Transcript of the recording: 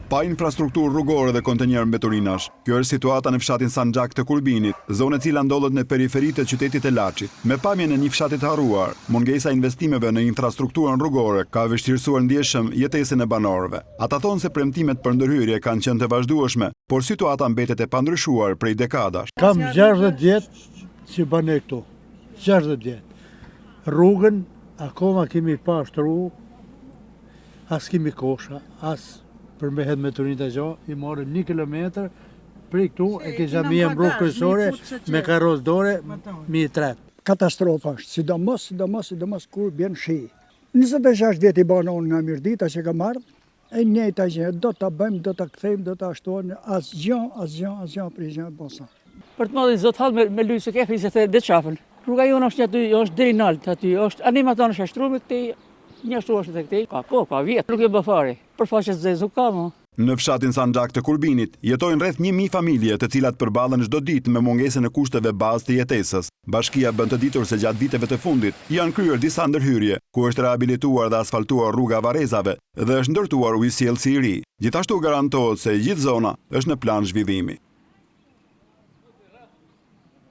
Pa infrastrukturë rrugore dhe kontenjer mbeturinash. Kjo është situata në fshatin Sanxhak të Kurbinit, zonë e cila ndodhet në periferitë të qytetit të Laçit. Me pamjen e një fshati të harruar, mungesa e investimeve në infrastrukturën rrugore ka vështirësuar ndjeshëm jetesën e banorëve. Ata thonë se premtimet për ndërhyrje kanë qenë të vazhdueshme, por situata mbetet e pandryshuar prej dekadash. Kam 60 vjet që banoj këtu. 60 vjet. Rrugën akoma kemi pa shtru, as kemi kosha, as përmbehet me turinit e gjo, i morëm 1 kilometër, prej këtu e kisha mija mbruk kryesore me karroz dore, 1.3. Katastrofa është, sidomos kur bjen shi. 26 vjet i banon nga Mirdita që ka marrë, e njëjta gjë, do ta bëjmë, do ta kthejmë, do ta ashtojmë, asgjë për gjë bosa. Për të modhin zot hall me lysë kefi se the deçafën. Rruga jonë është aty, është deri nalt aty, është animaton është shtrumit këtej. Një ashtu është tek ka vjet, nuk e bë fare. Për faqe zezu ka më. Në fshatin Sanxhak të Kurbinit jetojnë rreth 1000 familje, të cilat përballen çdo ditë me mungesën e kushteve bazë të jetesës. Bashkia bën të ditur se gjatë viteve të fundit janë kryer disa ndërhyrje, ku është rehabilituar dhe asfaltuar rruga Varrezave dhe është ndërtuar ujësjellsi i ri. Gjithashtu garantohet se gjithë zona është në plan zhvillimi.